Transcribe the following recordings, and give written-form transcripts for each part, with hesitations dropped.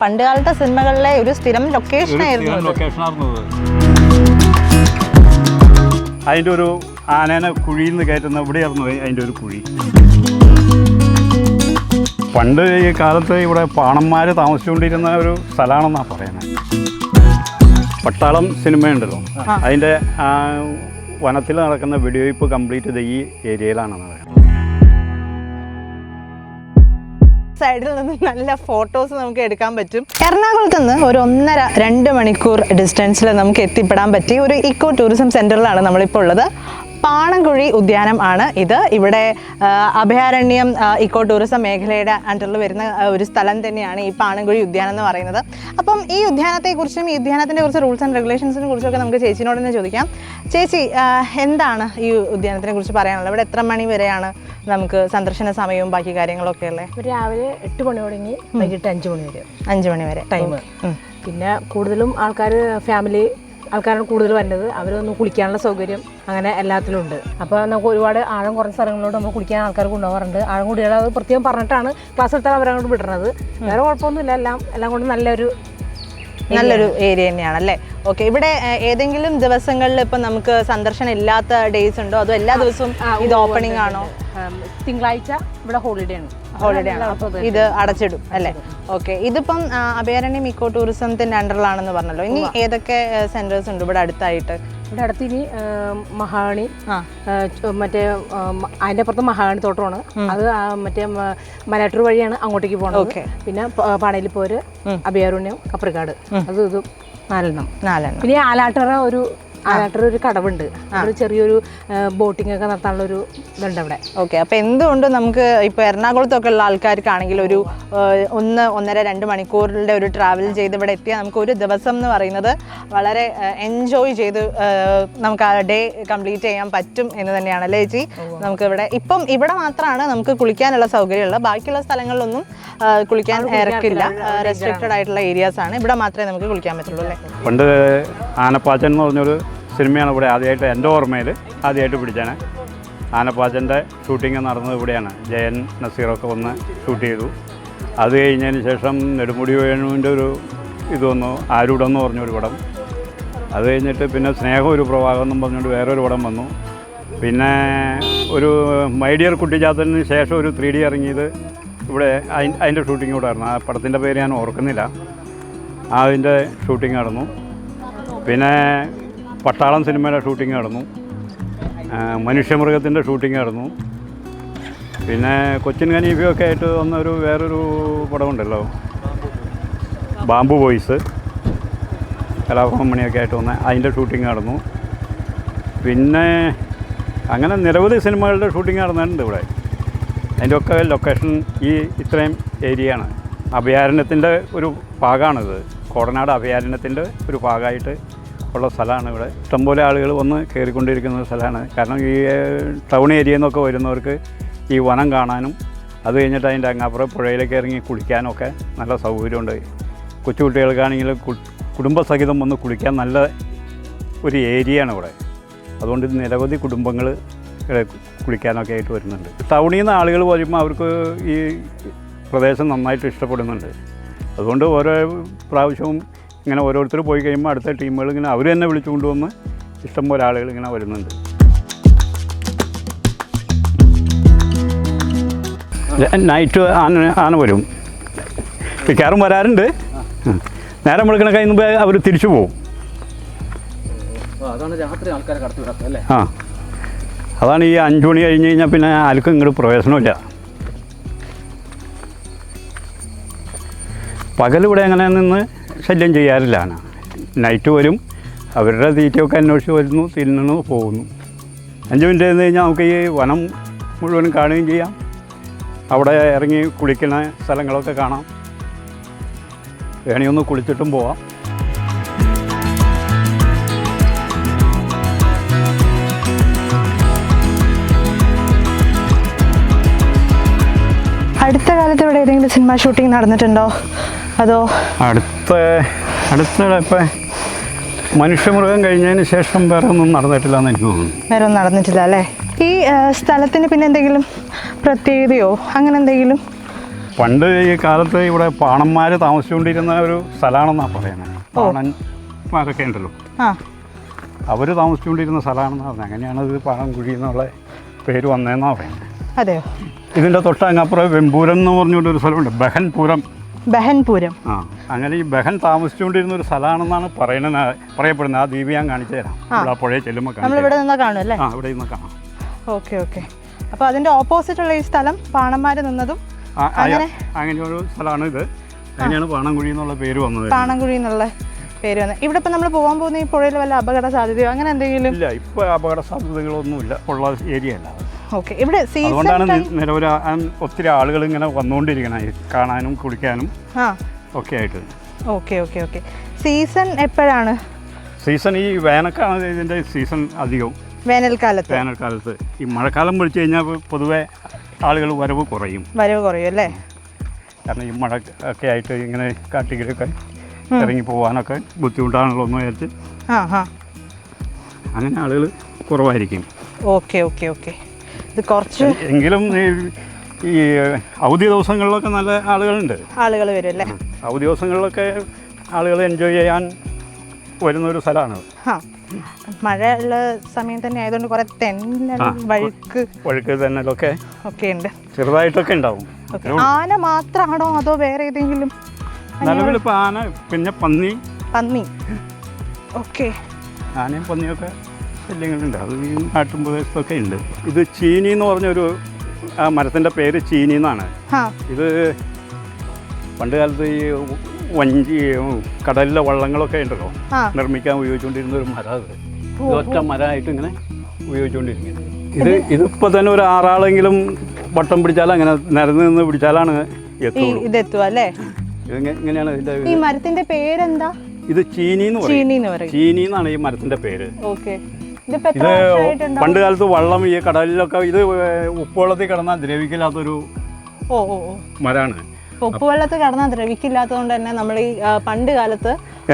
പണ്ടുകാലത്തെ സിനിമകളിലെ ഒരു സ്ഥിരം ലൊക്കേഷനായിരുന്നു. അതിൻ്റെ ഒരു ആനേനെ കുഴിയിൽ നിന്ന് കയറ്റുന്ന ഇവിടെയായിരുന്നു അതിൻ്റെ ഒരു കുഴി. പണ്ട് ഈ കാലത്ത് ഇവിടെ പാണന്മാർ താമസിച്ചുകൊണ്ടിരുന്ന ഒരു സ്ഥലമാണെന്നാണ് പറയുന്നത്. പട്ടാളം സിനിമയുണ്ടല്ലോ, അതിൻ്റെ വനത്തിൽ നടക്കുന്ന വെടിവയ്പ്പ് കംപ്ലീറ്റ് ചെയ്ത് ഈ ഏരിയയിലാണെന്ന് പറയുന്നത്. സൈഡിൽ നിന്ന് നല്ല ഫോട്ടോസ് നമുക്ക് എടുക്കാൻ പറ്റും. എറണാകുളത്ത് നിന്ന് ഒരു 1.5-2 മണിക്കൂർ ഡിസ്റ്റൻസിൽ നമുക്ക് എത്തിപ്പെടാൻ പറ്റിയ ഒരു ഇക്കോ ടൂറിസം സെൻറ്ററിലാണ് നമ്മളിപ്പോൾ ഉള്ളത്. പാണൻകുഴി ഉദ്യാനം ആണ് ഇത്. ഇവിടെ അഭയാരണ്യം ഇക്കോ ടൂറിസം മേഖലയുടെ അണ്ടറിൽ വരുന്ന ഒരു സ്ഥലം തന്നെയാണ് ഈ പാണൻകുഴി ഉദ്യാനം എന്ന് പറയുന്നത്. അപ്പം ഈ ഉദ്യാനത്തെക്കുറിച്ചും ഈ ഉദ്യാനത്തിൻ്റെ കുറച്ച് റൂൾസ് ആൻഡ് റെഗുലേഷൻസിനെ കുറിച്ചൊക്കെ നമുക്ക് ചേച്ചിനോട് തന്നെ ചോദിക്കാം. ചേച്ചി, എന്താണ് ഈ ഉദ്യാനത്തിനെ കുറിച്ച് പറയാനുള്ളത്? ഇവിടെ എത്ര മണി വരെയാണ് നമുക്ക് സന്ദർശന സമയവും ബാക്കി കാര്യങ്ങളൊക്കെ ഉള്ളത്? രാവിലെ 8 മണി തുടങ്ങി വൈകിട്ട് 5 മണി വരെ 5 മണി വരെ ടൈം. പിന്നെ കൂടുതലും ഫാമിലി ആൾക്കാരാണ് കൂടുതൽ വരുന്നത്. അവരൊന്ന് കുളിക്കാനുള്ള സൗകര്യം അങ്ങനെ എല്ലാത്തിലും ഉണ്ട്. അപ്പോൾ നമുക്ക് ഒരുപാട് ആഴം കുറഞ്ഞ സ്ഥലങ്ങളിലോട്ട് നമ്മൾ കുളിക്കാൻ ആൾക്കാർ കൊണ്ടുപോകാറുണ്ട്. ആഴം കൂടിയാൽ അത് പ്രത്യേകം പറഞ്ഞിട്ടാണ് ക്ലാസ് എടുത്താൽ അവരങ്ങോട്ട് വിടുന്നത്. വേറെ കുഴപ്പമൊന്നുമില്ല, എല്ലാം കൊണ്ട് നല്ലൊരു ഏരിയ തന്നെയാണ് അല്ലേ? ഓക്കെ. ഇവിടെ ഏതെങ്കിലും ദിവസങ്ങളിൽ ഇപ്പം നമുക്ക് സന്ദർശനം ഇല്ലാത്ത ഡേയ്സ് ഉണ്ടോ, അതോ എല്ലാ ദിവസവും ഇത് ഓപ്പണിംഗ് ആണോ? തിങ്കളാഴ്ച ഇവിടെ ഹോളിഡേ ആണ്. ഇത് അടച്ചിടും അല്ലേ? ഓക്കെ. ഇതിപ്പം അഭയാരണ്യം ഇക്കോ ടൂറിസത്തിന്റെ അണ്ടറിലാണെന്ന് പറഞ്ഞല്ലോ. ഇനി ഏതൊക്കെ സെന്റേഴ്സ് ഉണ്ട് ഇവിടെ അടുത്തായിട്ട്? ഇവിടെ അടുത്ത് ഇനി മഹാഗണി, മറ്റേ അതിൻ്റെ അപ്പുറത്ത് മഹാഗണി തോട്ടമാണ്. അത് മറ്റേ മലയാറ്റൂർ വഴിയാണ് അങ്ങോട്ടേക്ക് പോകുന്നത്. പിന്നെ പാണയിലിപ്പോര്, അഭയാരണ്യം, കപ്രിക്കാട്, അത് ഇതും 4 പിന്നെ ആലാട്ടറ ഒരു കടവുണ്ട്. ഒരു ചെറിയൊരു ബോട്ടിംഗ് ഒക്കെ നടത്താനുള്ള ഒരു ഇതുണ്ട് അവിടെ. ഓക്കെ. അപ്പോൾ എന്തുകൊണ്ടും നമുക്ക് ഇപ്പോൾ എറണാകുളത്തൊക്കെ ഉള്ള ആൾക്കാർക്കാണെങ്കിൽ ഒരു 1-1.5-2 മണിക്കൂറിൻ്റെ ഒരു ട്രാവൽ ചെയ്ത് ഇവിടെ എത്തിയാൽ നമുക്ക് ഒരു ദിവസം എന്ന് പറയുന്നത് വളരെ എൻജോയ് ചെയ്ത് നമുക്ക് ആ ഡേ കംപ്ലീറ്റ് ചെയ്യാൻ പറ്റും എന്ന് തന്നെയാണ് അല്ലേ ചേച്ചി? നമുക്ക് ഇവിടെ മാത്രമാണ് നമുക്ക് കുളിക്കാനുള്ള സൗകര്യമുള്ളത്. ബാക്കിയുള്ള സ്ഥലങ്ങളിലൊന്നും കുളിക്കാൻ ഇറക്കില്ല. റെസ്ട്രിക്റ്റഡ് ആയിട്ടുള്ള ഏരിയാസ് ആണ്. ഇവിടെ മാത്രമേ നമുക്ക് കുളിക്കാൻ പറ്റുള്ളൂ അല്ലേ? പണ്ട് ആനപ്പാച്ചൻ എന്ന് പറഞ്ഞൊരു സിനിമയാണ് ഇവിടെ ആദ്യമായിട്ട് എൻ്റെ ഓർമ്മയിൽ ആദ്യമായിട്ട് പിടിച്ചാണ്. ആനപ്പാച്ചൻ്റെ ഷൂട്ടിങ് നടന്നത് ഇവിടെയാണ്. ജയൻ നസീറൊക്കെ വന്ന് ഷൂട്ട് ചെയ്തു. അത് കഴിഞ്ഞതിന് ശേഷം നെടുമുടി വേണുവിൻ്റെ ഒരു ഇത് വന്നു, ആരൂടെന്ന് പറഞ്ഞൊരു പടം. അത് കഴിഞ്ഞിട്ട് പിന്നെ സ്നേഹം ഒരു പ്രവാഹം എന്നും പറഞ്ഞുകൊണ്ട് വേറൊരു പടം വന്നു. പിന്നെ ഒരു മൈഡിയർ കുട്ടിച്ചാത്തലിന് ശേഷം ഒരു 3D ഇറങ്ങിയത് ഇവിടെ അതിൻ്റെ ഷൂട്ടിംഗ് കൂടെ ആയിരുന്നു. ആ പടത്തിൻ്റെ പേര് ഞാൻ ഓർക്കുന്നില്ല. അതിൻ്റെ ഷൂട്ടിംഗ് നടന്നു. പിന്നെ പട്ടാളം സിനിമയുടെ ഷൂട്ടിംഗ് നടന്നു. മനുഷ്യമൃഗത്തിൻ്റെ ഷൂട്ടിംഗ് നടന്നു. പിന്നെ കൊച്ചിൻ ഖനീഫയൊക്കെ ആയിട്ട് വന്നൊരു വേറൊരു പടമുണ്ടല്ലോ, ബാംബു ബോയ്സ്, കലാഭവൻ ആയിട്ട് വന്ന അതിൻ്റെ ഷൂട്ടിംഗ് നടന്നു. പിന്നെ അങ്ങനെ നിരവധി സിനിമകളുടെ ഷൂട്ടിംഗ് നടന്നിട്ടുണ്ട് ഇവിടെ. അതിൻ്റെ ഒക്കെ ലൊക്കേഷൻ ഈ ഇത്രയും ഏരിയയാണ്. അഭയാരണ്യത്തിൻ്റെ ഒരു ഭാഗമാണിത്. കോടനാട് അഭയാരണ്യത്തിൻ്റെ ഒരു ഭാഗമായിട്ട് ഉള്ള സ്ഥലമാണ് ഇവിടെ. ഇഷ്ടംപോലെ ആളുകൾ വന്ന് കയറിക്കൊണ്ടിരിക്കുന്ന സ്ഥലമാണ്. കാരണം ഈ ടൗൺ ഏരിയയിൽ നിന്നൊക്കെ വരുന്നവർക്ക് ഈ വനം കാണാനും അത് കഴിഞ്ഞിട്ട് അതിൻ്റെ അങ്ങാപ്പുറം പുഴയിലേക്ക് ഇറങ്ങി കുളിക്കാനൊക്കെ നല്ല സൗകര്യമുണ്ട്. കൊച്ചുകുട്ടികൾക്കാണെങ്കിൽ കുടുംബസഹിതം വന്ന് കുളിക്കാൻ നല്ല ഒരു ഏരിയയാണ് ഇവിടെ. അതുകൊണ്ട് നിരവധി കുടുംബങ്ങൾ ഇവിടെ കുളിക്കാനൊക്കെ ആയിട്ട് വരുന്നുണ്ട്. ടൗണിൽ നിന്ന് ആളുകൾ വരുമ്പോൾ അവർക്ക് ഈ പ്രദേശം നന്നായിട്ട് ഇഷ്ടപ്പെടുന്നുണ്ട്. അതുകൊണ്ട് ഓരോ പ്രാവശ്യവും ഇങ്ങനെ ഓരോരുത്തർ പോയി കഴിയുമ്പോൾ അടുത്ത ടീമുകൾ ഇങ്ങനെ അവർ തന്നെ വിളിച്ചു കൊണ്ടുവന്ന് ഇഷ്ടംപോലെ ആളുകൾ ഇങ്ങനെ വരുന്നുണ്ട്. നൈറ്റ് ആന വരും, മിക്കവാറും വരാറുണ്ട്. നേരം വെളുക്കണ കഴിയുമ്പോൾ അവർ തിരിച്ചു പോകും. അതാണ് ഈ 5 മണി കഴിഞ്ഞ് കഴിഞ്ഞാൽ പിന്നെ ആർക്കും ഇങ്ങോട്ട് പ്രവേശനമില്ല. പകലിവിടെ അങ്ങനെ നിന്ന് ശല്യം ചെയ്യാറില്ല. നൈറ്റ് വരും, അവരുടെ തീറ്റയൊക്കെ അന്വേഷിച്ച് വരുന്നു, തിന്നുന്നു, പോകുന്നു. 5 മിനിറ്റ് കഴിഞ്ഞ് കഴിഞ്ഞാൽ നമുക്ക് ഈ വനം മുഴുവനും കാണുകയും ചെയ്യാം. അവിടെ ഇറങ്ങി കുളിക്കുന്ന സ്ഥലങ്ങളൊക്കെ കാണാം. വേണമെങ്കിൽ ഒന്ന് കുളിച്ചിട്ടും പോവാം. അടുത്ത കാലത്ത് ഇവിടെ ഏതെങ്കിലും സിനിമ ഷൂട്ടിംഗ് നടന്നിട്ടുണ്ടോ? അതോ അടുത്ത ഇപ്പം മനുഷ്യമൃഗം കഴിഞ്ഞതിന് ശേഷം വേറെ ഒന്നും നടന്നിട്ടില്ല എന്ന് എനിക്ക് തോന്നുന്നു. വേറെ ഒന്നും നടന്നിട്ടില്ല അല്ലേ? ഈ സ്ഥലത്തിന് പിന്നെ എന്തെങ്കിലും പ്രത്യേകതയോ അങ്ങനെ എന്തെങ്കിലും? പണ്ട് ഈ കാലത്ത് ഇവിടെ പാണന്മാർ താമസിച്ചുകൊണ്ടിരുന്ന ഒരു സ്ഥലമാണെന്നാണ് പറയുന്നത്. പാണന്മാരൊക്കെ ഉണ്ടല്ലോ, ആ അവർ താമസിച്ചുകൊണ്ടിരുന്ന സ്ഥലമാണെന്നാണ് പറഞ്ഞത്. അങ്ങനെയാണ് ഇത് പാണൻകുഴി എന്നുള്ള പേര് വന്നതെന്നാണ് പറയുന്നത്. അതെയോ? ഇതിൻ്റെ തൊട്ടങ്ങപ്പുറം വെമ്പൂരം എന്ന് പറഞ്ഞുകൊണ്ടൊരു സ്ഥലമുണ്ട്, ബഹൻപുരം. ബഹൻപുരം. ആ, അങ്ങനെ ഈ ബഹൻ താമസിച്ചുകൊണ്ടിരുന്ന ഒരു സ്ഥലമാണെന്നാണ് പറയപ്പെടുന്നത്. ആ ദ്വീപ് ഞാൻ കാണിച്ചു തരാം. ഇവിടെ പുഴയെ ചെല്ലുമ്പോൾ നമ്മളിവിടെ നിന്നാ കാണും അല്ലേ? ആ, ഇവിടെ നിന്ന് കാണാം. Okay okay. അപ്പോൾ അതിൻ്റെ ഓപ്പോസിറ്റുള്ള ഈ സ്ഥലം പാണന്മാർ നിന്നതും അങ്ങനെ ഒരു സ്ഥലമാണ് ഇത്. അങ്ങനെയാണ് പാണൻകുഴി എന്നുള്ള പേര് വന്നത്. പാണൻകുഴി എന്നുള്ള പേര് വന്നത്. ഇവിടെ ഇപ്പം നമ്മൾ പോകാൻ പോകുന്ന ഈ പുഴയിൽ വല്ല അപകട സാധ്യതയോ അങ്ങനെ എന്തെങ്കിലും? ഇല്ല, ഇപ്പോൾ അപകട സാധ്യതകളൊന്നുമില്ല, ഉള്ള ഏരിയ അല്ല. ഓക്കെ. ഇവിടെ അതുകൊണ്ടാണ് നിലവിൽ ഒത്തിരി ആളുകൾ ഇങ്ങനെ വന്നുകൊണ്ടിരിക്കണം, കാണാനും കുളിക്കാനും ഒക്കെ ആയിട്ട്. Okay okay okay. സീസൺ എപ്പോഴാണ്? സീസൺ ഈ വേനൽക്കാണ് ഇതിൻ്റെ സീസൺ അധികവും. വേനൽക്കാലത്ത്. ഈ മഴക്കാലം വിളിച്ചു കഴിഞ്ഞാൽ പൊതുവെ ആളുകൾ വരവ് കുറയും അല്ലേ? കാരണം ഈ മഴ ഒക്കെ ആയിട്ട് ഇങ്ങനെ കാട്ടിലൊക്കെ ഇറങ്ങി പോകാനൊക്കെ ബുദ്ധിമുട്ടാണല്ലോ എന്ന് വിചാരിച്ച് അങ്ങനെ ആളുകൾ കുറവായിരിക്കും. Okay okay okay. ഇത് കുറച്ച് എങ്കിലും ഈ അവധി ദിവസങ്ങളിലൊക്കെ നല്ല ആളുകൾ വരും അല്ലേ? അവധി ദിവസങ്ങളിലൊക്കെ ആളുകൾ എൻജോയ് ചെയ്യാൻ വരുന്നൊരു സ്ഥലമാണ്. മഴയുള്ള സമയം തന്നെ ആയതുകൊണ്ട് കുറെ തെന്നൽ വഴുക്ക് തെന്നലൊക്കെ ഉണ്ട്, ചെറുതായിട്ടൊക്കെ ഉണ്ടാവും. ആന മാത്രമാണോ അതോ വേറെ ഏതെങ്കിലും? നിലവിൽ ഇപ്പോൾ ആന, പിന്നെ പന്നി. ഓക്കെ. ആനയും പന്നിയൊക്കെ ശല്യങ്ങളുണ്ട്. അത് ഈ നാട്ടുപ്രദേശത്തൊക്കെ ഉണ്ട്. ഇത് ചീനി എന്ന് പറഞ്ഞൊരു ആ മരത്തിൻ്റെ പേര് ചീനി എന്നാണ്. ഇത് പണ്ട് കാലത്ത് ഈ വഞ്ചി കടലിലെ വള്ളങ്ങളൊക്കെ ഉണ്ടല്ലോ നിർമ്മിക്കാൻ ഉപയോഗിച്ചുകൊണ്ടിരുന്ന ഒരു മരം. അത് ഒറ്റ മരമായിട്ട് ഇങ്ങനെ ഉപയോഗിച്ചുകൊണ്ടിരിക്കുന്നത്. ഇതിപ്പോൾ തന്നെ ഒരു 6 ആളെങ്കിലും വട്ടം പിടിച്ചാൽ അങ്ങനെ നിരന്ന് നിന്ന് പിടിച്ചാലാണ് ഇതെത്തുക അല്ലേ? ഇങ്ങനെയാണ് ഇതിൻ്റെ. ഈ മരത്തിന്റെ പേരെന്താ? ഇത് ചീനി എന്ന് പറയും. ചീനി എന്നാണ് ഈ മരത്തിന്റെ പേര്. ഇത് പണ്ട് കാലത്ത് വള്ളം ഈ കടലിലൊക്കെ ഇത് ഉപ്പുവെള്ളത്തിൽ കിടന്നാൽ ദ്രവിക്കില്ലാത്തൊരു മരമാണ്. ഉപ്പുവെള്ളത്തിൽ കിടന്നാൽ ദ്രവിക്കില്ലാത്തതുകൊണ്ട് തന്നെ നമ്മൾ ഈ പണ്ട് കാലത്ത്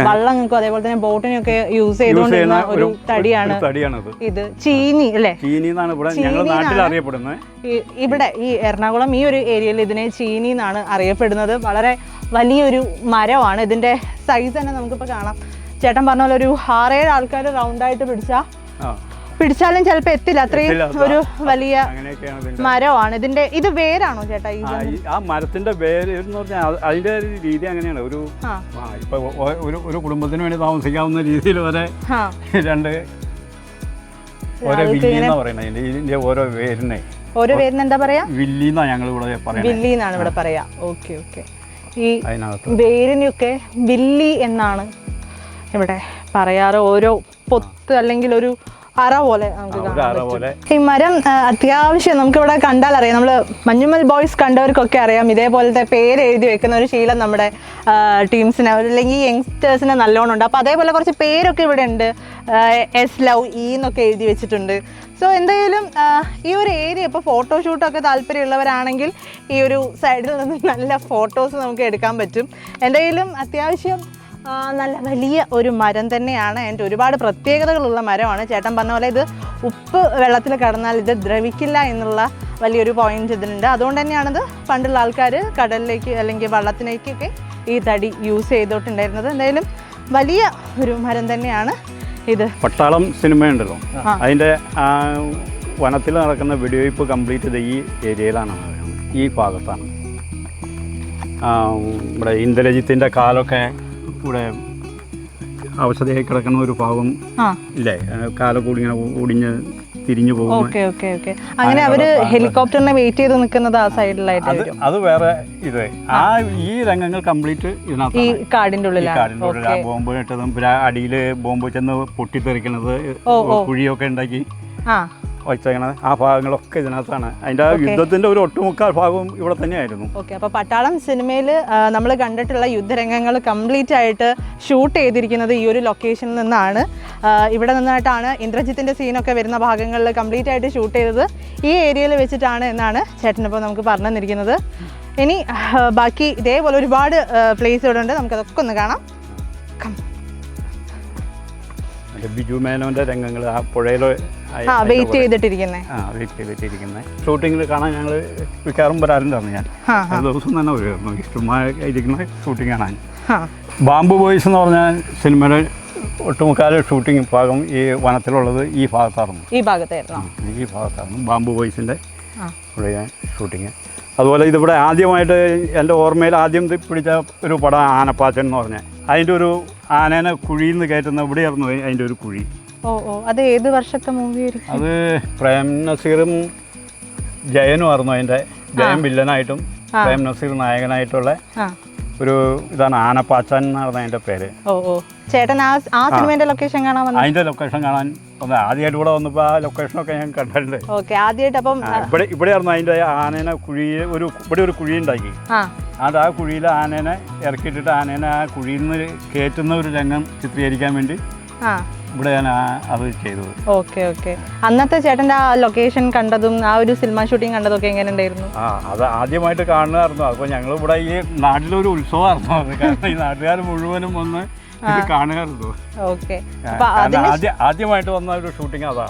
വള്ളങ്ങൾക്കും അതേപോലെ തന്നെ ബോട്ടിനൊക്കെ യൂസ് ചെയ്തുകൊണ്ടിരുന്ന ഒരു തടിയാണ് ഇത്. ചീനി അല്ലേ? ചീനി എന്നാണ് ഇവിടെ ഞങ്ങളുടെ നാട്ടിൽ അറിയപ്പെടുന്നത്. ഇവിടെ ഈ എറണാകുളം ഈ ഒരു ഏരിയയിൽ ഇതിനെ ചീനി എന്നാണ് അറിയപ്പെടുന്നത്. വളരെ വലിയൊരു മരമാണ്. ഇതിന്റെ സൈസ് തന്നെ നമുക്കിപ്പോൾ കാണാം. ചേട്ടൻ പറഞ്ഞ പോലെ ഒരു 6-7 ആൾക്കാർ റൗണ്ടായിട്ട് പിടിച്ചാലും ചിലപ്പോൾ എത്തില്ല, അത്രയും ഒരു വലിയ മരമാണ്. ഇത് വേരാണോ ചേട്ടാ? ആ മരത്തിന്റെ വേര് എന്ന് പറഞ്ഞാൽ അതിന്റെ രീതി അങ്ങനെയാണ്. ഇപ്പൊ ഒരു കുടുംബത്തിന് വേണ്ടി താമസിക്കാവുന്ന രീതിയിൽ വരെ 2 ഓരോ വില്ലി എന്നാ പറയുന്നത്. ഇതിന്റെ ഓരോ വേരിനെ എന്താ പറയാ? വില്ലി എന്നാ ഞങ്ങൾ ഇവിടെ പറയുന്നത്. വില്ലി എന്നാണ് ഇവിടെ പറയാ. Okay okay. ഈ വേരിനെയൊക്കെ വില്ലി എന്നാണ് ഇവിടെ പറയാറ്. ഓരോ പൊത്ത് അല്ലെങ്കിൽ ഒരു അറ പോലെ നമുക്ക് കാണാം. ഈ മരം അത്യാവശ്യം നമുക്കിവിടെ കണ്ടാൽ അറിയാം. നമ്മൾ മഞ്ഞുമൽ ബോയ്സ് കണ്ടവർക്കൊക്കെ അറിയാം, ഇതേപോലത്തെ പേര് എഴുതി വെക്കുന്ന ഒരു ശീലം നമ്മുടെ ടീംസിന് അല്ലെങ്കിൽ യങ്സ്റ്റേഴ്സിന് നല്ലോണം ഉണ്ട്. അപ്പോൾ അതേപോലെ കുറച്ച് പേരൊക്കെ ഇവിടെ ഉണ്ട്. എസ് ലവ് ഇ എന്നൊക്കെ എഴുതി വെച്ചിട്ടുണ്ട്. സോ എന്തായാലും ഈ ഒരു ഏരിയ ഇപ്പോൾ ഫോട്ടോഷൂട്ടൊക്കെ താല്പര്യമുള്ളവരാണെങ്കിൽ ഈ ഒരു സൈഡിൽ നിന്ന് നല്ല ഫോട്ടോസ് നമുക്ക് എടുക്കാൻ പറ്റും. എന്തായാലും അത്യാവശ്യം നല്ല വലിയ ഒരു മരം തന്നെയാണ്. അതിൻ്റെ ഒരുപാട് പ്രത്യേകതകളുള്ള മരമാണ്. ചേട്ടൻ പറഞ്ഞ പോലെ ഇത് ഉപ്പ് വെള്ളത്തിൽ കടന്നാൽ ഇത് ദ്രവിക്കില്ല എന്നുള്ള വലിയൊരു പോയിന്റ് ഇതിനുണ്ട്. അതുകൊണ്ട് തന്നെയാണിത് പണ്ടുള്ള ആൾക്കാർ കടലിലേക്ക് അല്ലെങ്കിൽ വള്ളത്തിലേക്കൊക്കെ ഈ തടി യൂസ് ചെയ്തോട്ടുണ്ടായിരുന്നത്. എന്തായാലും വലിയ ഒരു മരം തന്നെയാണ് ഇത്. പട്ടാളം സിനിമയുണ്ടല്ലോ, അതിൻ്റെ വനത്തിൽ നടക്കുന്ന വെടിവയ്പ്പ് കംപ്ലീറ്റ് ചെയ്ത് ഈ ഏരിയയിലാണ്, ഈ ഭാഗത്താണ്. ഇവിടെ ഇന്ദ്രജിത്തിൻ്റെ കാലൊക്കെ ഇവിടെ അവശതയായി കിടക്കുന്ന ഒരു ഭാഗം ഇല്ലേ, കാലക്കൂടി ഇങ്ങനെ ഒടിഞ്ഞ് തിരിഞ്ഞു പോകും. അങ്ങനെ അവര് ഹെലികോപ്റ്ററിനെ വെയിറ്റ് ചെയ്ത് നിൽക്കുന്നത് ആ സൈഡിലായിട്ട്. അത് വേറെ. ഇത് ഈ രംഗങ്ങൾ കംപ്ലീറ്റ് ഇതിനകത്ത് ഈ കാടിന്റെ ഉള്ളിൽ ബോംബ് ഇട്ടതും അടിയിൽ ബോംബ് ചെന്ന് പൊട്ടിത്തെറിക്കുന്നത്, കുഴിയൊക്കെ ഉണ്ടാക്കി വച്ചേക്കണത് ആ ഭാഗങ്ങളൊക്കെ ഇതിനകത്താണ്. അതിൻ്റെ യുദ്ധത്തിൻ്റെ ഒരു ഒട്ടുമുക്കാൽ ഭാഗവും ഇവിടെ തന്നെയായിരുന്നു. ഓക്കെ. അപ്പോൾ പട്ടാളം സിനിമയിൽ നമ്മൾ കണ്ടിട്ടുള്ള യുദ്ധരംഗങ്ങൾ കംപ്ലീറ്റ് ആയിട്ട് ഷൂട്ട് ചെയ്തിരിക്കുന്നത് ഈ ഒരു ലൊക്കേഷനിൽ നിന്നാണ്. ഇവിടെ നിന്നായിട്ടാണ് ഇന്ദ്രജിത്തിൻ്റെ സീനൊക്കെ വരുന്ന ഭാഗങ്ങളിൽ കംപ്ലീറ്റ് ആയിട്ട് ഷൂട്ട് ചെയ്തത് ഈ ഏരിയയിൽ വെച്ചിട്ടാണ് എന്നാണ് ചേട്ടനിപ്പോൾ നമുക്ക് പറഞ്ഞു തന്നിരിക്കുന്നത്. ഇനി ബാക്കി ഇതേപോലെ ഒരുപാട് പ്ലേസ് ഇവിടെ ഉണ്ട്, നമുക്കതൊക്കെ ഒന്ന് കാണാം. മറ്റേ ബിജു മേനോൻ്റെ രംഗങ്ങൾ ആ പുഴയിൽ വെയിറ്റ് ചെയ്തിട്ടിരിക്കുന്നേ. വെയിറ്റ് ചെയ്തിട്ടിരിക്കുന്നത് ഷൂട്ടിങ്ങിൽ കാണാൻ ഞങ്ങൾ മിക്കവാറും വരാറുണ്ടായിരുന്നു. ഞാൻ ദിവസം തന്നെ വരുമായിരുന്നു ഇഷ്ടമായിരിക്കുന്ന ഷൂട്ടിങ് കാണാൻ. ബാംബു ബോയ്സ് എന്ന് പറഞ്ഞ സിനിമയുടെ ഒട്ടുമുക്കാലും ഷൂട്ടിംഗ് ഭാഗം ഈ വനത്തിലുള്ളത് ഈ ഭാഗത്തായിരുന്നു. ഈ ഭാഗത്തായിരുന്നു ബാംബു ബോയ്സിൻ്റെ ഇവിടെ ഷൂട്ടിങ്. അതുപോലെ ഇതിവിടെ ആദ്യമായിട്ട് എൻ്റെ ഓർമ്മയിൽ ആദ്യം പിടിച്ച ഒരു പടം ആനപ്പാച്ചൻ എന്ന് പറഞ്ഞാൽ അതിൻ്റെ ഒരു ആനേനെ കുഴിയിൽ നിന്ന് കയറ്റുന്ന ഇവിടെയായിരുന്നു അതിൻ്റെ ഒരു കുഴി. അത് ഏത് വർഷത്തെ മൂവി ആയിരിക്കും? അത് പ്രേം നസീറും ജയനും ആയിരുന്നു അതിൻ്റെ. ജയൻ വില്ലനായിട്ടും പ്രേം നസീർ നായകനായിട്ടുള്ള ഒരു ഇതാണ് ആനപ്പാച്ചാൻ എന്നാണ് അതിൻ്റെ പേര്. ചേട്ടൻ ആ സിനിമയുടെ ലൊക്കേഷൻ കാണാൻ വന്നു? അതിൻ്റെ ലൊക്കേഷൻ കാണാൻ വന്നത് ആദ്യമായിട്ട് ഇവിടെ വന്നപ്പോൾ ആ ലൊക്കേഷനൊക്കെ ഞാൻ കണ്ടിട്ടുണ്ട്. ആദ്യമായിട്ട് അപ്പം ഇവിടെയായിരുന്നു അതിൻ്റെ ആനേനെ കുഴിയിൽ ഇവിടെ ഒരു കുഴി ഉണ്ടാക്കി. അത് ആ കുഴിയിൽ ആനേനെ ഇറക്കിയിട്ടിട്ട് ആനേനെ ആ കുഴിയിൽ നിന്ന് കയറ്റുന്ന ഒരു രംഗം ചിത്രീകരിക്കാൻ വേണ്ടി ഇവിടെ ഞാൻ അത് ചെയ്തത്. ഓക്കെ അന്നത്തെ ചേട്ടൻ്റെ ആ ലൊക്കേഷൻ കണ്ടതും ആ ഒരു സിനിമ ഷൂട്ടിംഗ് കണ്ടതും ഒക്കെ എങ്ങനെ ഉണ്ടായിരുന്നു? അത് ആദ്യമായിട്ട് കാണുന്നതായിരുന്നു. അപ്പോൾ ഞങ്ങൾ ഇവിടെ ഈ നാട്ടിലൊരു ഉത്സവമായിരുന്നു അത്. കാരണം ഈ നാട്ടുകാർ മുഴുവനും വന്ന് ഇത് കാണുമായിരുന്നു. ആദ്യമായിട്ട് വന്ന ഒരു ഷൂട്ടിംഗ് അതാ.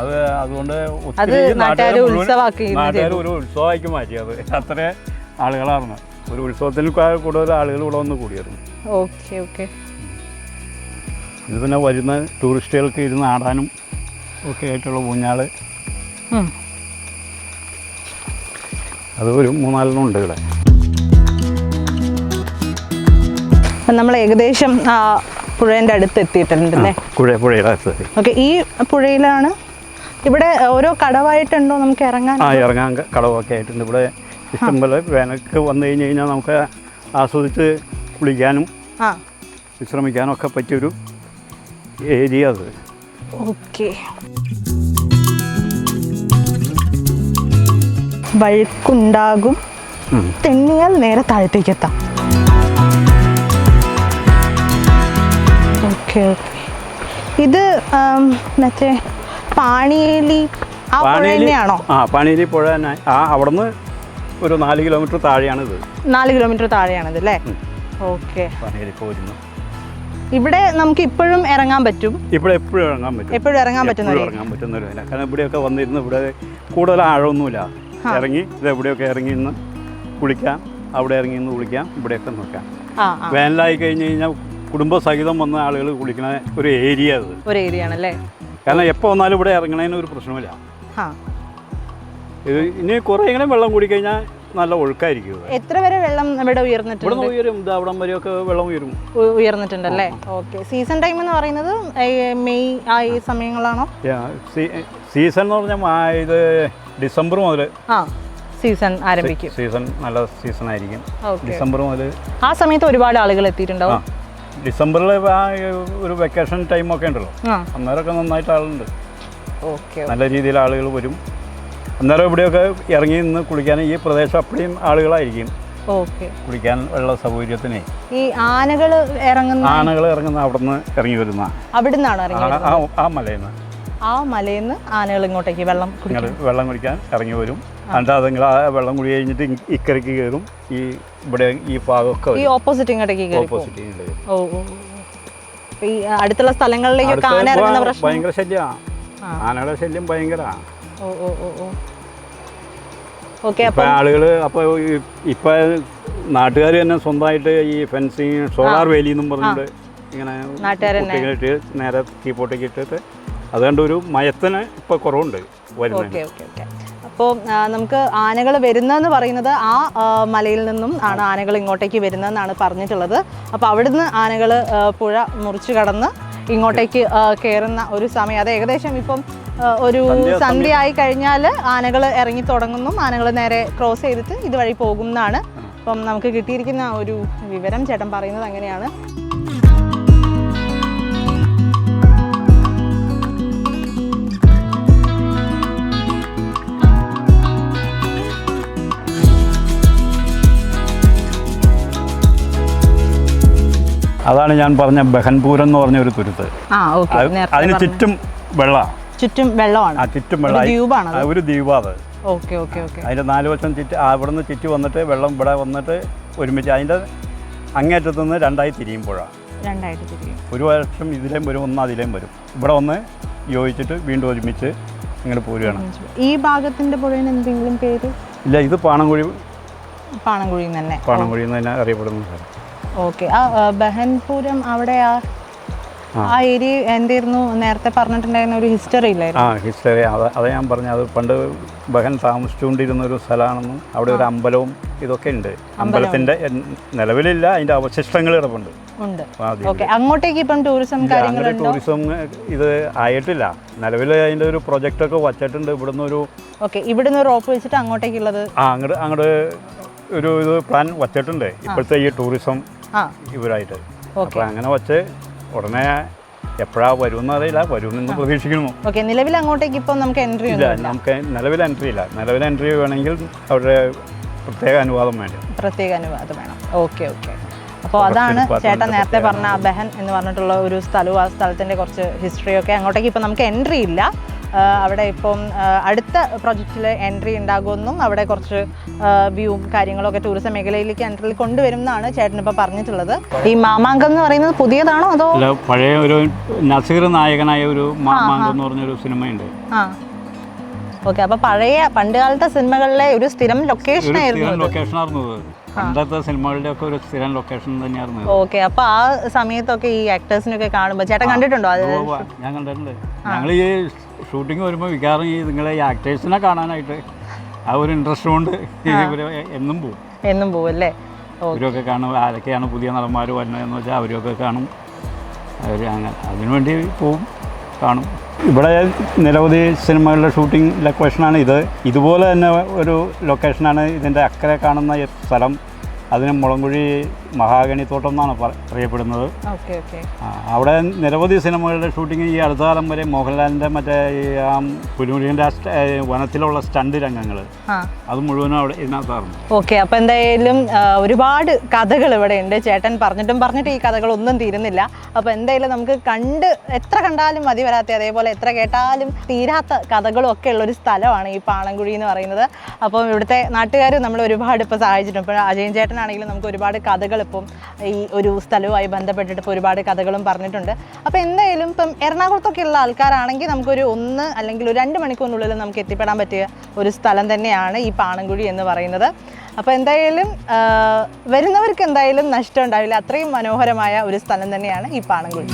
അത് അതുകൊണ്ട് നാട്ടുകാർ ഒരു ഉത്സവമാക്കി മാറ്റി. അത് അത്ര ആളുകളായിരുന്നു. ഒരു ഉത്സവത്തിൽ കൂടുതൽ ആളുകൾ ഇവിടെ വന്ന് കൂടിയായിരുന്നു. ഓക്കെ ഇത് പിന്നെ വരുന്ന ടൂറിസ്റ്റുകൾക്ക് ഇരുന്ന് ആടാനും ഒക്കെ ആയിട്ടുള്ള ഊഞ്ഞാൽ അത് ഒരു 3-4 ഉണ്ട് ഇവിടെ. നമ്മൾ ഏകദേശം പുഴേൻ്റെ അടുത്ത് എത്തിയിട്ടുണ്ടല്ലേ? പുഴയുടെ അടുത്ത്. ഓക്കെ, ഈ പുഴയിലാണ് ഇവിടെ ഓരോ കടവായിട്ടുണ്ടോ നമുക്ക് ഇറങ്ങാൻ? ഇറങ്ങാൻ കടവൊക്കെ ആയിട്ടുണ്ട് ഇവിടെ. ഇഷ്ടംപോലെ വേനൽക്ക് വന്നു കഴിഞ്ഞ് കഴിഞ്ഞാൽ നമുക്ക് ആസ്വദിച്ച് കുളിക്കാനും വിശ്രമിക്കാനും ഒക്കെ പറ്റിയൊരു ഏരിയ അത്. ഓക്കെ, വഴുക്കുണ്ടാകും, തെന്നിയാൽ നേരെ താഴത്തേക്ക് എത്താം. ഓക്കെ, ഇത് മറ്റേ പാണിയേലി ആ പുഴ തന്നെയാണോ? പാണിയേലി പുഴ തന്നെ. അവിടെ നിന്ന് ഒരു 4 കിലോമീറ്റർ താഴെയാണ് ഇത്. 4 കിലോമീറ്റർ താഴെയാണിത് അല്ലേ? ഓക്കെ, പാണിയേലി പോയിരുന്നു. ഇവിടെ നമുക്ക് ഇപ്പോഴും ഇറങ്ങാൻ പറ്റും? ഇവിടെ എപ്പോഴും ഇറങ്ങാൻ പറ്റും. എപ്പോഴും ഇറങ്ങാൻ പറ്റുന്ന കാരണം ഇവിടെയൊക്കെ വന്നിരുന്ന് ഇവിടെ കൂടുതൽ ആഴമൊന്നുമില്ല. ഇറങ്ങി ഇത് എവിടെയൊക്കെ ഇറങ്ങി നിന്ന് കുളിക്കാം, അവിടെ ഇറങ്ങി നിന്ന് കുളിക്കാം, ഇവിടെയൊക്കെ നോക്കാം. വേനലായി കഴിഞ്ഞ് കഴിഞ്ഞാൽ കുടുംബസഹിതം വന്ന ആളുകൾ കുളിക്കുന്ന ഒരു ഏരിയ അത്. ഒരു ഏരിയ ആണല്ലേ? കാരണം എപ്പോൾ വന്നാലും ഇവിടെ ഇറങ്ങണതിന് ഒരു പ്രശ്നമില്ല. ഇത് ഇനി കുറേ ഇങ്ങനെ വെള്ളം കൂടിക്കഴിഞ്ഞാൽ നല്ല ഒഴുക്കായിരിക്കും. എത്ര വരെ വെള്ളം ഇവിടെ ഉയർന്നിട്ടുണ്ട്? ഇവിടെ ഉയരും, അവിടം വരെയൊക്കെ വെള്ളം ഉയർന്നിട്ടുണ്ടല്ലേ? ഓക്കെ, സീസൺ ടൈം എന്ന് പറയുന്നത് മെയ് ആ ഈ സമയങ്ങളാണോ? സീസൺ എന്ന് പറഞ്ഞാൽ ഇത് ഡിസംബർ മുതൽ സീസൺ ആരംഭിക്കും. സീസൺ നല്ല സീസൺ ആയിരിക്കും. ഡിസംബർ മുതൽ ആ സമയത്ത് ഒരുപാട് ആളുകൾ എത്തിയിട്ടുണ്ടാവും. ഡിസംബറിൽ ഒരു വെക്കേഷൻ ടൈമൊക്കെ ഉണ്ടല്ലോ, അന്നേരമൊക്കെ നന്നായിട്ട് ആളുണ്ട്. നല്ല രീതിയിൽ ആളുകൾ വരും. അന്നേരം ഇവിടെയൊക്കെ ഇറങ്ങി നിന്ന് കുളിക്കാൻ ഈ പ്രദേശം അപ്പോഴും ആളുകളായിരിക്കും കുളിക്കാൻ ഉള്ള സൗകര്യത്തിന്. ഈ ആനകൾ ഇറങ്ങുന്ന അവിടെ നിന്ന് ഇറങ്ങി വരുന്ന ആ മലയിൽ നിന്ന് ആനകൾ ഇങ്ങോട്ടേക്ക് വെള്ളം കുടിക്കാൻ ഇറങ്ങി വരും. എന്നിട്ട് അതുങ്ങൾ ആ വെള്ളം കുടി കഴിഞ്ഞിട്ട് ഇക്കരയ്ക്ക് കയറും. ഈ ഇവിടെ ഈ ഭാഗമൊക്കെ ഓപ്പോസിറ്റ് ഇങ്ങോട്ടേക്ക് ഈ അടുത്തുള്ള സ്ഥലങ്ങളിലേക്ക് ഭയങ്കര ശല്യമാണ്. ആനകളുടെ ശല്യം ഭയങ്കര. ആളുകൾ അപ്പോൾ ഇപ്പൊ നാട്ടുകാർ തന്നെ സ്വന്തമായിട്ട് ഈ ഫെൻസിങ് സോളാർ വേലി എന്നും പറഞ്ഞിട്ട് ഇങ്ങനെ കുട്ടികളിട്ട് നേരെ കീപ്പോട്ടേക്ക് ഇട്ടിട്ട് അതുകൊണ്ട് ഒരു മയത്തിന് ഇപ്പൊ കുറവുണ്ട് വരുന്നത്. അപ്പോൾ നമുക്ക് ആനകൾ വരുന്നതെന്ന് പറയുന്നത് ആ മലയിൽ നിന്നും ആണ് ആനകൾ ഇങ്ങോട്ടേക്ക് വരുന്നതെന്നാണ് പറഞ്ഞിട്ടുള്ളത്. അപ്പോൾ അവിടുന്ന് ആനകൾ പുഴ മുറിച്ച് കടന്ന് ഇങ്ങോട്ടേക്ക് കയറുന്ന ഒരു സമയം, അത് ഏകദേശം ഇപ്പം ഒരു സന്ധ്യ ആയി കഴിഞ്ഞാൽ ആനകൾ ഇറങ്ങി തുടങ്ങുന്നു. ആനകൾ നേരെ ക്രോസ് ചെയ്തിട്ട് ഇതുവഴി പോകും എന്നാണ് അപ്പം നമുക്ക് കിട്ടിയിരിക്കുന്ന ഒരു വിവരം. ചേട്ടൻ പറയുന്നത് അങ്ങനെയാണ്. അതാണ് ഞാൻ പറഞ്ഞ ബഹൻപൂരം എന്ന് പറഞ്ഞ ഒരു തുരുത്ത്. അതിന് ചുറ്റും വെള്ളമാണ്. ചുറ്റും വെള്ളമാണ്. ചുറ്റും വെള്ളം, ഒരു ദ്വീപാണ്. അതിന്റെ 4 വശം ചുറ്റി അവിടെ നിന്ന് ചുറ്റി വന്നിട്ട് വെള്ളം ഇവിടെ വന്നിട്ട് ഒരുമിച്ച് അതിന്റെ അങ്ങേറ്റത്തുനിന്ന് 2ആയി തിരിയുമ്പോഴാണ്. രണ്ടായിട്ട് തിരിയും. ഒരു വർഷം ഇതിലേയും വരും, ഒന്ന് അതിലേയും വരും. ഇവിടെ ഒന്ന് യോജിച്ചിട്ട് വീണ്ടും ഒരുമിച്ച് ഇങ്ങനെ പോരുകയാണ്. ഈ ഭാഗത്തിൻ്റെ പുഴയിൽ എന്തെങ്കിലും പേര്? ഇല്ല, ഇത് പാണൻകുഴി തന്നെ. പാണൻകുഴി എന്ന് തന്നെ അറിയപ്പെടുന്നു സാർ. ഓക്കെ. ആ ബഹൻപുരം അവിടെ ആ ഏരിയ എന്തായിരുന്നു നേരത്തെ പറഞ്ഞിട്ടുണ്ടായിരുന്ന ഒരു ഹിസ്റ്ററി ഇല്ലായിരുന്നു? ഹിസ്റ്ററി അത് ഞാൻ പറഞ്ഞു. അത് പണ്ട് ബഹൻ താമസിച്ചുകൊണ്ടിരുന്ന ഒരു സ്ഥലമാണെന്നും അവിടെ ഒരു അമ്പലവും ഇതൊക്കെ ഉണ്ട്. അമ്പലത്തിന്റെ നിലവിലില്ല, അതിന്റെ അവശിഷ്ടങ്ങൾ കിടപ്പുണ്ട്. അങ്ങോട്ടേക്ക് ഇപ്പം ടൂറിസം ടൂറിസം ഇത് ആയിട്ടില്ല. നിലവിൽ അതിന്റെ ഒരു പ്രൊജക്റ്റ് ഒക്കെ വച്ചിട്ടുണ്ട്. ഇവിടുന്ന് ഒരു റോപ്പ് വെച്ചിട്ട് അങ്ങോട്ടേക്കുള്ളത് അങ്ങോട്ട് ഒരു ഇത് പ്ലാൻ വച്ചിട്ടുണ്ട് ഇപ്പോഴത്തെ ഈ ടൂറിസം ഇവരായിട്ട്. അപ്പൊ അങ്ങനെ വച്ച് ഉടനെ എപ്പോഴാ വരുമെന്ന് അറിയില്ല, വരുമെന്ന് പ്രതീക്ഷിക്കുന്നു. നിലവിൽ അങ്ങോട്ടേക്ക് ഇപ്പം നമുക്ക് എൻട്രി ഇല്ല, നമുക്ക് നിലവിൽ എൻട്രി ഇല്ല. നിലവിൽ എൻട്രി വേണമെങ്കിൽ അവരുടെ പ്രത്യേക അനുവാദം വേണം. ഓക്കെ. അപ്പോൾ അതാണ് ചേട്ടൻ നേരത്തെ പറഞ്ഞ ബഹൻ എന്ന് പറഞ്ഞിട്ടുള്ള ഒരു സ്ഥലവും ആ സ്ഥലത്തിൻ്റെ കുറച്ച് ഹിസ്റ്ററിയൊക്കെ. അങ്ങോട്ടേക്ക് ഇപ്പം നമുക്ക് എൻട്രി ഇല്ല. അവിടെ ഇപ്പം അടുത്ത പ്രൊജക്റ്റിൽ എൻട്രി ഉണ്ടാകുമെന്നും അവിടെ കുറച്ച് വ്യൂവും കാര്യങ്ങളൊക്കെ ടൂറിസം മേഖലയിലേക്ക് എൻട്രി കൊണ്ടുവരും എന്നാണ് ചേട്ടൻ ഇപ്പോൾ പറഞ്ഞിട്ടുള്ളത്. ഈ മാമാങ്കം എന്ന് പറയുന്നത് പുതിയതാണോ അതോ പഴയ ഒരു നസീർ നായകനായ ഒരു മാമാങ്കം എന്ന് പറഞ്ഞൊരു സിനിമയുണ്ട്? ഓക്കെ. അപ്പോൾ പണ്ടുകാലത്തെ സിനിമകളിലെ ഒരു സ്ഥിരം ലൊക്കേഷൻ ആയിരുന്നു. പണ്ടത്തെ സിനിമകളുടെ ഒക്കെ ഒരു സ്ഥിരം ലൊക്കേഷൻ തന്നെയായിരുന്നു. ഓക്കെ. അപ്പോൾ ആ സമയത്തൊക്കെ ഈ ആക്ടേഴ്സിനൊക്കെ കാണുമ്പോൾ ചേട്ടൻ കണ്ടിട്ടുണ്ടോ? ഞാൻ കണ്ടിട്ടുണ്ട്. ഞങ്ങൾ ഈ ഷൂട്ടിങ് വരുമ്പോൾ മിക്കവാറും ഈ നിങ്ങളെ ഈ ആക്ടേഴ്സിനെ കാണാനായിട്ട് ആ ഒരു ഇൻട്രസ്റ്റ് കൊണ്ട് എന്നും പോകും അല്ലേ? അവരൊക്കെ കാണും. ആരൊക്കെയാണ് പുതിയ നടന്മാർ വരുന്നതെന്ന് വെച്ചാൽ അവരൊക്കെ കാണും. അങ്ങനെ അതിനുവേണ്ടി പോവും, കാണും. ഇവിടെ നിരവധി സിനിമകളുടെ ഷൂട്ടിംഗ് ലൊക്കേഷനാണ് ഇത്. ഇതുപോലെ തന്നെ ഒരു ലൊക്കേഷനാണ് ഇതിൻ്റെ അക്കരെ കാണുന്ന സ്ഥലം. അതിന് മുളങ്കുഴി മഹാഗണിത്തോട്ടം എന്നാണ് അറിയപ്പെടുന്നത്. അവിടെ നിരവധി സിനിമകളുടെ ഷൂട്ടിംഗ് ഈ അടുത്ത കാലം വരെ മോഹൻലാലിൻ്റെ മറ്റേ പുലിമുരുകൻ്റെ വനത്തിലുള്ള സ്റ്റണ്ട് രംഗങ്ങൾ അത് മുഴുവനും അവിടെ ഇതിനകത്തായിരുന്നു. ഓക്കെ. അപ്പോൾ എന്തായാലും ഒരുപാട് കഥകൾ ഇവിടെ ഉണ്ട്. ചേട്ടൻ പറഞ്ഞിട്ട് ഈ കഥകളൊന്നും തീരുന്നില്ല. അപ്പോൾ എന്തായാലും നമുക്ക് എത്ര കണ്ടാലും മതി വരാത്ത, അതേപോലെ എത്ര കേട്ടാലും തീരാത്ത കഥകളും ഒക്കെ ഉള്ളൊരു സ്ഥലമാണ് ഈ പാണൻകുഴി എന്ന് പറയുന്നത്. അപ്പം ഇവിടുത്തെ നാട്ടുകാർ നമ്മൾ ഒരുപാട് ഇപ്പോൾ സഹായിച്ചിട്ടുണ്ട്. ഇപ്പോൾ അജയൻ ചേട്ടനാണെങ്കിലും നമുക്ക് ഒരുപാട് കഥകൾ ഇപ്പം ഈ ഒരു സ്ഥലവുമായി ബന്ധപ്പെട്ടിട്ട് ഇപ്പോൾ ഒരുപാട് കഥകളും പറഞ്ഞിട്ടുണ്ട്. അപ്പോൾ എന്തായാലും ഇപ്പം എറണാകുളത്തൊക്കെ ഉള്ള ആൾക്കാരാണെങ്കിൽ നമുക്കൊരു 1 അല്ലെങ്കിൽ ഒരു 2 മണിക്കൂറിനുള്ളിൽ നമുക്ക് എത്തിപ്പെടാൻ പറ്റിയ ഒരു സ്ഥലം തന്നെയാണ് ഈ പാണൻകുഴി എന്ന് പറയുന്നത്. അപ്പോൾ എന്തായാലും വരുന്നവർക്ക് എന്തായാലും നഷ്ടം ഉണ്ടാവില്ല. അത്രയും മനോഹരമായ ഒരു സ്ഥലം തന്നെയാണ് ഈ പാണൻകുഴി.